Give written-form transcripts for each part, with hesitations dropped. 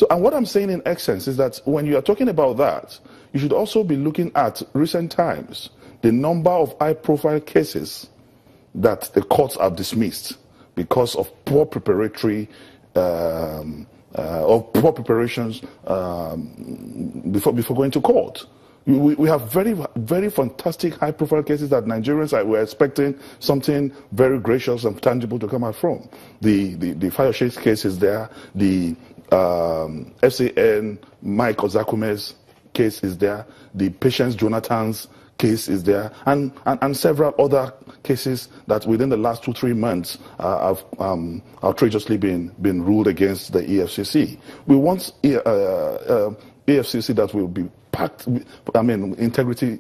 So, and what I'm saying in essence is that when you are talking about that, you should also be looking at recent times, the number of high-profile cases that the courts have dismissed because of poor preparatory or poor preparations before going to court. We have very, very fantastic high-profile cases that Nigerians were expecting something very gracious and tangible to come out from. The Fire Chase case is there. The FCN Mike Ozakume's case is there. The Patience Jonathan's case is there, and several other cases that within the last 2-3 months have outrageously been ruled against the EFCC. We want EFCC that will be packed. Integrity.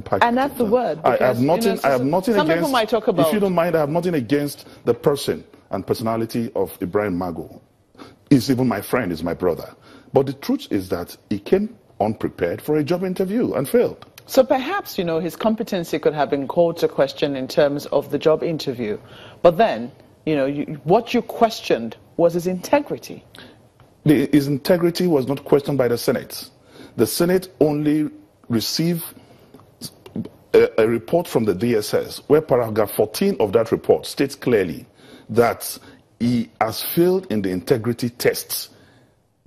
Packed. And that's the word. I have nothing. I have nothing some against. People might talk about. If you don't mind, I have nothing against the person and personality of Ibrahim Mago. He's even my friend. He's my brother. But the truth is that he came unprepared for a job interview and failed. So perhaps, his competency could have been called to question in terms of the job interview. But then, what you questioned was his integrity. His integrity was not questioned by the Senate. The Senate only received a report from the DSS where paragraph 14 of that report states clearly that he has failed in the integrity tests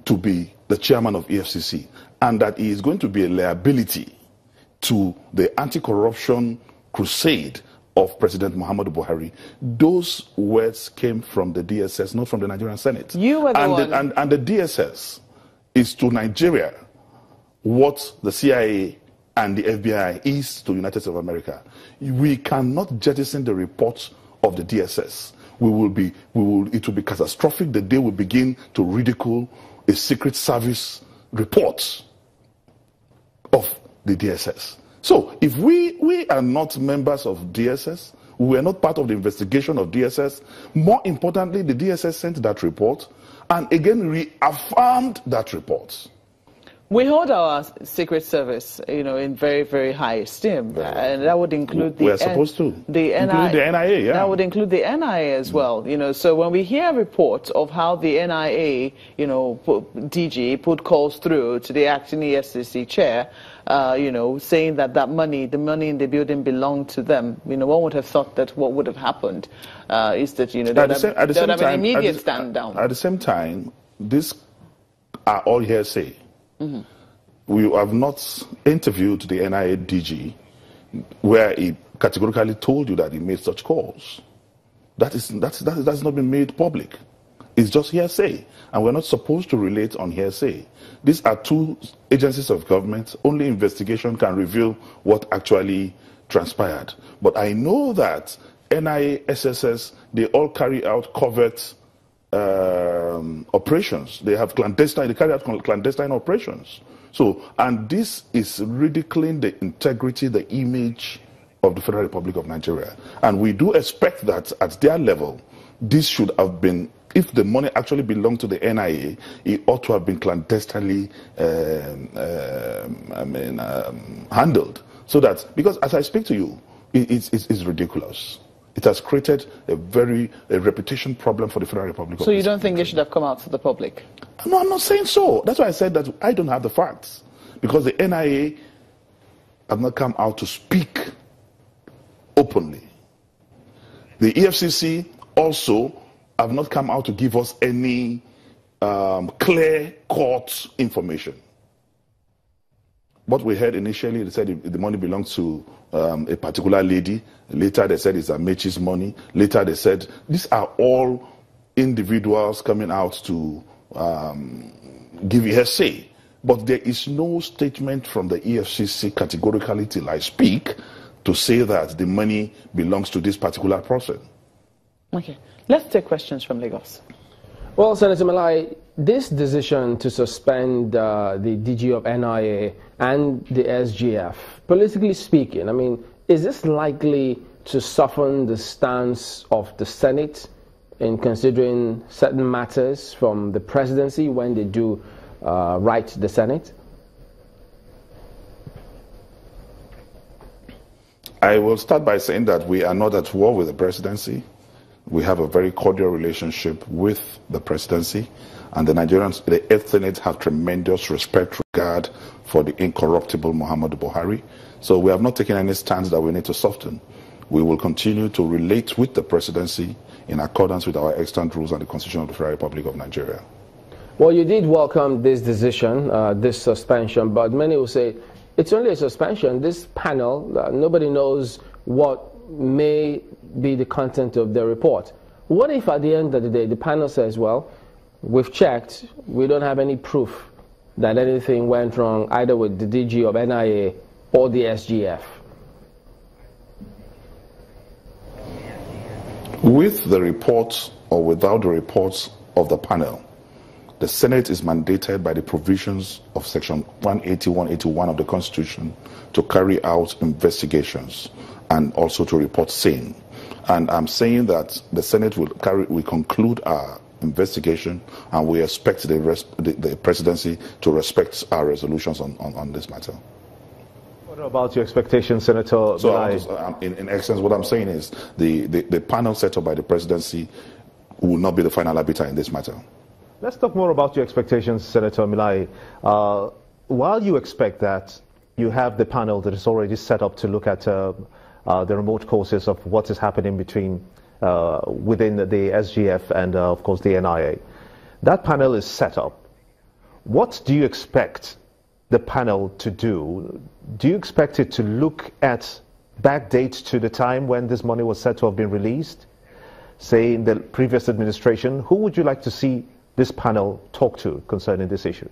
to be the chairman of EFCC, and that he is going to be a liability to the anti-corruption crusade of President Muhammadu Buhari. Those words came from the DSS, not from the Nigerian Senate. You were the one. And the DSS is to Nigeria what the CIA and the FBI is to the United States of America. We cannot jettison the reports of the DSS. It will be catastrophic the day we begin to ridicule a Secret Service report of the DSS. So if we are not members of DSS, we are not part of the investigation of DSS, more importantly, the DSS sent that report and again reaffirmed that report. We hold our Secret Service, in very, very high esteem, and that would include the. We are supposed to. The NIA. The NIA, yeah. That would include the NIA as well, So when we hear reports of how the NIA, DG put calls through to the acting EFCC chair, saying that the money in the building belonged to them, one would have thought that what would have happened is that there would have been an immediate stand down. At the same time, these are all hearsay. Mm-hmm. We have not interviewed the NIA DG where he categorically told you that he made such calls. That's not been made public. It's just hearsay, and we're not supposed to relate on hearsay. These are two agencies of government. Only investigation can reveal what actually transpired. But I know that NIA, SSS, they all carry out covert operations. They carry out clandestine operations. So, and this is ridiculing the integrity, the image of the Federal Republic of Nigeria. And we do expect that at their level, this should have been, if the money actually belonged to the NIA, it ought to have been clandestinely handled. So that, because as I speak to you, it's ridiculous. It has created a reputation problem for the Federal Republic. So you don't think they should have come out to the public? No, I'm not saying so. That's why I said that I don't have the facts. Because the NIA have not come out to speak openly. The EFCC also have not come out to give us any clear court information. What we heard initially, they said the money belongs to a particular lady. Later they said it's Amechi's money. Later they said these are all individuals coming out to give you her say. But there is no statement from the EFCC categorically till I speak to say that the money belongs to this particular person. Okay. Let's take questions from Lagos. Well, Senator Melaye, this decision to suspend the DG of NIA and the SGF, politically speaking, is this likely to soften the stance of the Senate in considering certain matters from the presidency when they do write to the Senate? I will start by saying that we are not at war with the presidency. We have a very cordial relationship with the presidency, And the Nigerians, the 8th Senate, have tremendous respect, regard for the incorruptible Muhammadu Buhari. So we have not taken any stance that we need to soften. We will continue to relate with the presidency in accordance with our extant rules and the Constitution of the Federal Republic of Nigeria. Well, you did welcome this decision, this suspension, but many will say it's only a suspension. This panel, nobody knows what may be the content of the report. What if at the end of the day the panel says, well, we've checked, we don't have any proof that anything went wrong either with the DG of NIA or the SGF? With the reports or without the reports of the panel, the Senate is mandated by the provisions of Section 180, 181 of the Constitution to carry out investigations and also to report same. And I'm saying that the Senate will conclude our investigation, and we expect the presidency to respect our resolutions on this matter. What about your expectations, Senator Melaye? So, in essence, what I'm saying is the panel set up by the presidency will not be the final arbiter in this matter. Let's talk more about your expectations, Senator Melaye. While you expect that, you have the panel that is already set up to look at the remote causes of what is happening between within the SGF and, of course, the NIA. That panel is set up. What do you expect the panel to do? Do you expect it to look at backdates to the time when this money was said to have been released, say in the previous administration? Who would you like to see this panel talk to concerning this issue?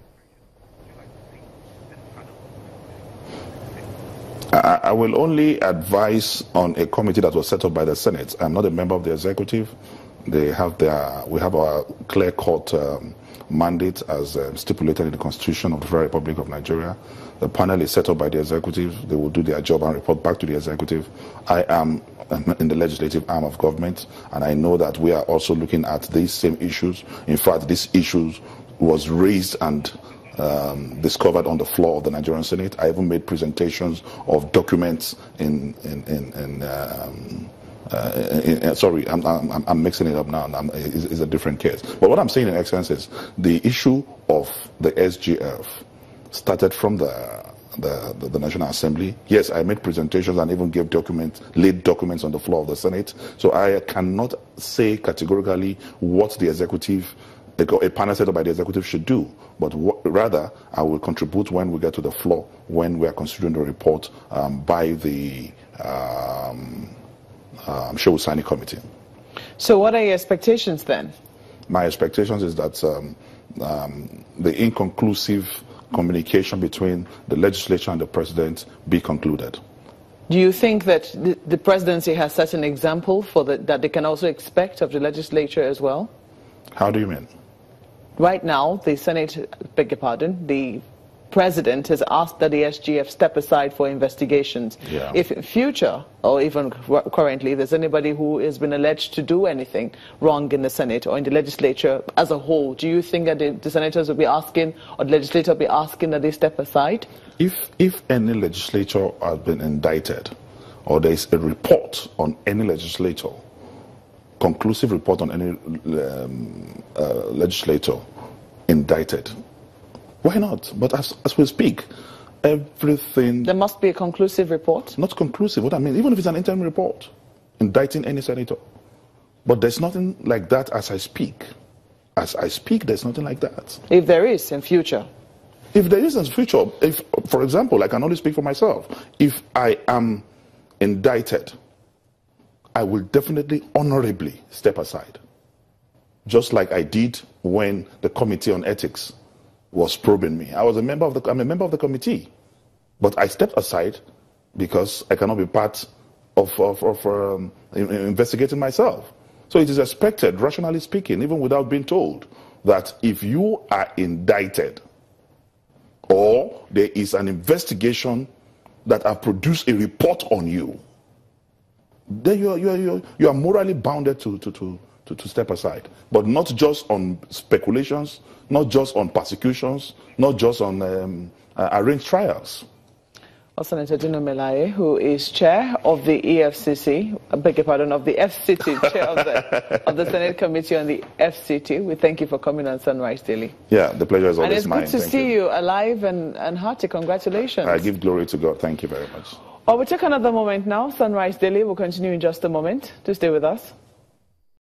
I will only advise on a committee that was set up by the Senate. I'm not a member of the executive. We have our clear-cut mandate as stipulated in the Constitution of the Federal Republic of Nigeria. The panel is set up by the executive. They will do their job and report back to the executive. I am in the legislative arm of government, and I know that we are also looking at these same issues. In fact, these issues was raised and discovered on the floor of the Nigerian Senate. I even made presentations of documents sorry, I'm mixing it up now. It's a different case. But what I'm saying in essence is the issue of the SGF started from the National Assembly. Yes, I made presentations and even gave laid documents on the floor of the Senate. So I cannot say categorically what the executive, a panel set up by the executive should do, but rather I will contribute when we get to the floor, when we are considering the report by the Shewusani committee. So what are your expectations then? My expectations is that the inconclusive communication between the legislature and the president be concluded. Do you think that the presidency has set an example for that they can also expect of the legislature as well? How do you mean? Right now, the Senate, beg your pardon, the president has asked that the SGF step aside for investigations. Yeah. If in future, or even currently, there's anybody who has been alleged to do anything wrong in the Senate or in the legislature as a whole, do you think that the senators will be asking, or the legislature will be asking that they step aside? If any legislator has been indicted, or there is a report on any legislator, conclusive report on any legislator indicted, why not? But as we speak, everything... There must be a conclusive report? Not conclusive, what I mean, even if it's an interim report, indicting any senator. But there's nothing like that as I speak. As I speak, there's nothing like that. If there is in future? If there is in future, if, for example, I can only speak for myself. If I am indicted, I will definitely honorably step aside. Just like I did when the Committee on Ethics was probing me. I'm a member of the committee, but I stepped aside because I cannot be part of investigating myself. So it is expected, rationally speaking, even without being told, that if you are indicted or there is an investigation that have produced a report on you, then you are morally bounded to step aside, but not just on speculations, not just on persecutions, not just on arranged trials. Senator Dino Melaye, who is chair of the EFCC, I beg your pardon, of the FCT, chair of the Senate Committee on the FCT. We thank you for coming on Sunrise Daily. Yeah, the pleasure is always mine. And it's good to see you alive and hearty. Congratulations. I give glory to God. Thank you very much. We'll take another moment now. Sunrise Daily will continue in just a moment. Do stay with us.